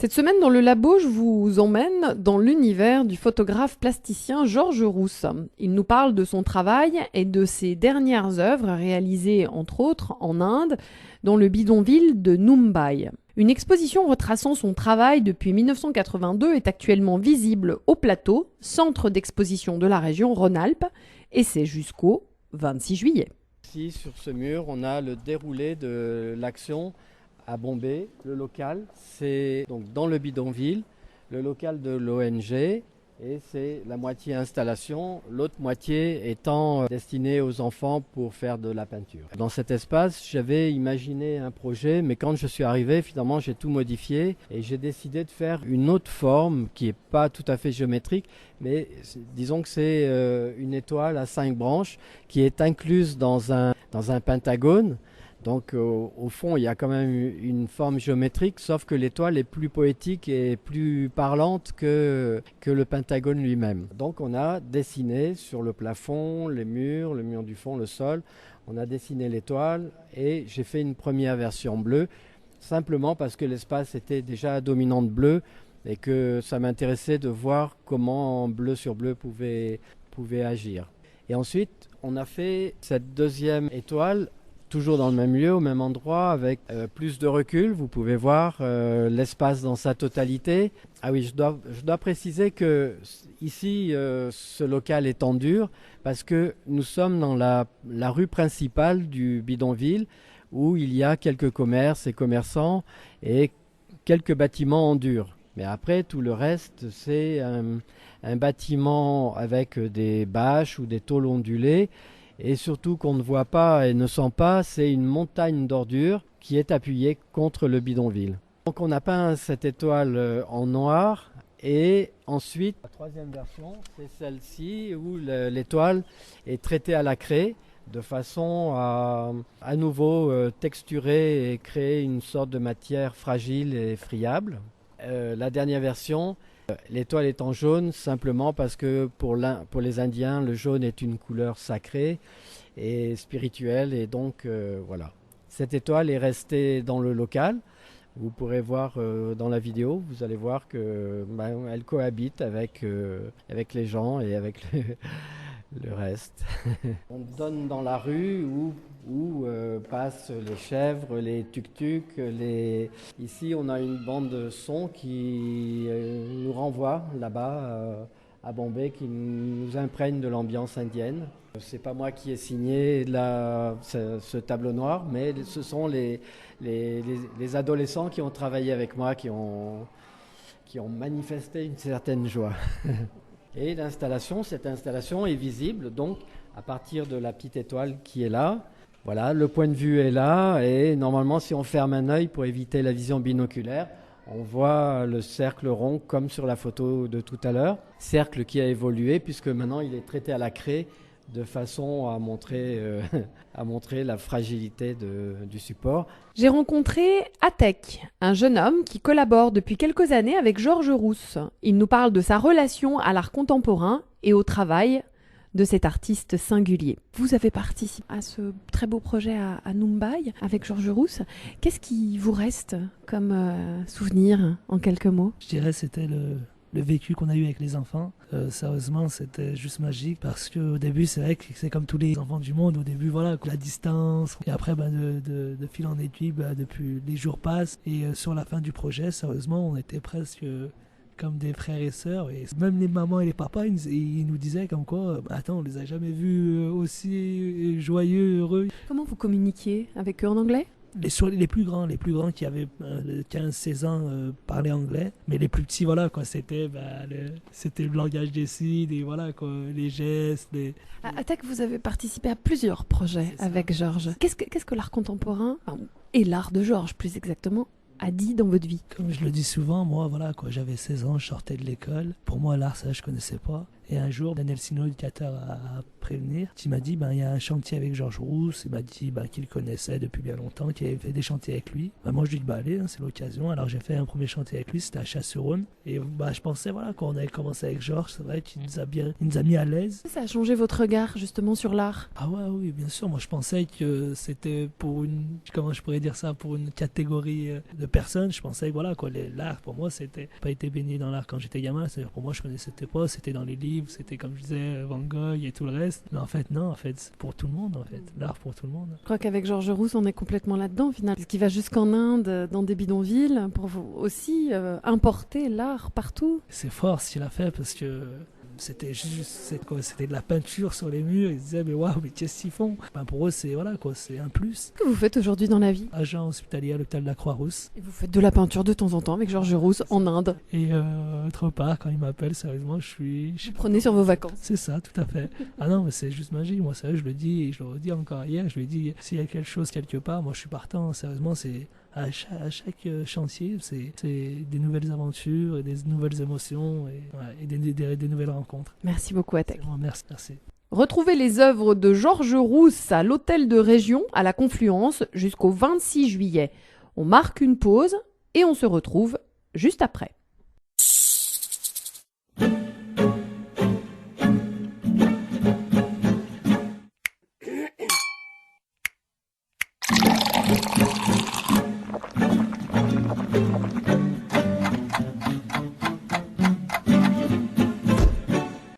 Cette semaine dans le labo, je vous emmène dans l'univers du photographe plasticien Georges Rousse. Il nous parle de son travail et de ses dernières œuvres réalisées entre autres en Inde, dans le bidonville de Mumbai. Une exposition retraçant son travail depuis 1982 est actuellement visible au Plateau, centre d'exposition de la région Rhône-Alpes, et c'est jusqu'au 26 juillet. Ici, sur ce mur, on a le déroulé de l'action à Bombay, le local. C'est donc dans le bidonville, le local de l'ONG, et c'est la moitié installation, l'autre moitié étant destinée aux enfants pour faire de la peinture. Dans cet espace, j'avais imaginé un projet, mais quand je suis arrivé, finalement, j'ai tout modifié et j'ai décidé de faire une autre forme qui n'est pas tout à fait géométrique, mais disons que c'est une étoile à 5 branches qui est incluse dans un pentagone. Donc au fond, il y a quand même une forme géométrique, sauf que l'étoile est plus poétique et plus parlante que le pentagone lui-même. Donc on a dessiné sur le plafond, les murs, le mur du fond, le sol, on a dessiné l'étoile et j'ai fait une première version bleue, simplement parce que l'espace était déjà dominante bleu et que ça m'intéressait de voir comment bleu sur bleu pouvait agir. Et ensuite, on a fait cette deuxième étoile toujours dans le même lieu, au même endroit, avec plus de recul. Vous pouvez voir l'espace dans sa totalité. Ah oui, je dois préciser que ici, ce local est en dur parce que nous sommes dans la rue principale du bidonville où il y a quelques commerces et commerçants et quelques bâtiments en dur. Mais après, tout le reste, c'est un bâtiment avec des bâches ou des tôles ondulées. Et surtout qu'on ne voit pas et ne sent pas, c'est une montagne d'ordures qui est appuyée contre le bidonville. Donc on a peint cette étoile en noir et ensuite la troisième version c'est celle-ci où l'étoile est traitée à la craie de façon à nouveau texturer et créer une sorte de matière fragile et friable. La dernière version, l'étoile est en jaune simplement parce que pour les Indiens, le jaune est une couleur sacrée et spirituelle. Et donc, voilà. Cette étoile est restée dans le local. Vous pourrez voir dans la vidéo, vous allez voir qu'elle cohabite avec les gens et avec le reste. On donne dans la rue où passent les chèvres, les tuk-tuk. Ici, on a une bande de son qui nous renvoie là-bas à Bombay, qui nous imprègne de l'ambiance indienne. C'est pas moi qui ai signé ce tableau noir, mais ce sont les adolescents qui ont travaillé avec moi, qui ont manifesté une certaine joie. Et cette installation est visible donc à partir de la petite étoile qui est là. Voilà, le point de vue est là et normalement si on ferme un œil pour éviter la vision binoculaire, on voit le cercle rond comme sur la photo de tout à l'heure. Cercle qui a évolué puisque maintenant il est traité à la craie de façon à montrer la fragilité du support. J'ai rencontré Atek, un jeune homme qui collabore depuis quelques années avec Georges Rousse. Il nous parle de sa relation à l'art contemporain et au travail de cet artiste singulier. Vous avez participé à ce très beau projet à Mumbai avec Georges Rousse. Qu'est-ce qui vous reste comme souvenir en quelques mots ? Je dirais que c'était le vécu qu'on a eu avec les enfants. Sérieusement, c'était juste magique parce qu'au début, c'est vrai que c'est comme tous les enfants du monde. Au début, voilà, la distance. Et après, de fil en aiguille, depuis les jours passent. Et sur la fin du projet, sérieusement, on était presque comme des frères et sœurs. Et même les mamans et les papas, ils nous disaient comme quoi, attends, on les a jamais vus aussi joyeux, heureux. Comment vous communiquiez avec eux en anglais ? Les plus grands qui avaient 15-16 ans parlaient anglais, mais les plus petits, voilà, quoi, c'était le langage des signes, et voilà, quoi, les gestes. À Atek, vous avez participé à plusieurs projets avec Georges. Qu'est-ce que l'art contemporain, et l'art de Georges plus exactement, a dit dans votre vie ? Comme je le dis souvent, moi, voilà, quoi, j'avais 16 ans, je sortais de l'école. Pour moi, l'art, ça, je connaissais pas. Et un jour, Daniel Sino, l'éducateur, a prévenir. Il m'a dit, il y a un chantier avec Georges Rousse. Il m'a dit qu'il connaissait depuis bien longtemps, qu'il avait fait des chantiers avec lui. Moi, je lui ai dit, allez, c'est l'occasion. Alors, j'ai fait un premier chantier avec lui, c'était à Chasse-sur-Rhône. Et je pensais, quand on avait commencé avec Georges, c'est vrai qu'il nous a mis à l'aise. Ça a changé votre regard, justement, sur l'art? Ah ouais, oui, bien sûr. Moi, je pensais que c'était pour comment je pourrais dire ça, pour une catégorie de personnes. Je pensais que l'art, pour moi, c'était pas été baigné dans l'art quand j'étais gamin. C'est-à-dire, pour moi, je connaissais pas, c'était dans les livres, c'était comme je disais, Van Gogh et tout le reste. Mais en fait, non, c'est pour tout le monde, en fait. L'art pour tout le monde. Je crois qu'avec Georges Rousse, on est complètement là-dedans, finalement. Parce qu'il va jusqu'en Inde, dans des bidonvilles, pour aussi importer l'art partout. C'est fort ce qu'il a fait, parce que c'était de la peinture sur les murs. Ils disaient, mais waouh, mais qu'est-ce qu'ils font? Pour eux, c'est c'est un plus. Qu'est-ce que vous faites aujourd'hui dans la vie? Agent hospitalier à l'hôpital de la Croix-Rousse. Et vous faites de la peinture de temps en temps avec Georges Rousse en Inde. Et autre part, quand il m'appelle, sérieusement, je prenez sur vos vacances. C'est ça, tout à fait. Ah non, mais c'est juste magique. Moi, sérieux, je le dis, et je le redis encore hier, je lui ai dit, s'il y a quelque chose quelque part, moi, je suis partant. Sérieusement, c'est à chaque chantier, c'est des nouvelles aventures, et des nouvelles émotions et des nouvelles rencontres. Merci beaucoup, Atek. Merci. Retrouvez les œuvres de Georges Rousse à l'Hôtel de Région à la Confluence jusqu'au 26 juillet. On marque une pause et on se retrouve juste après.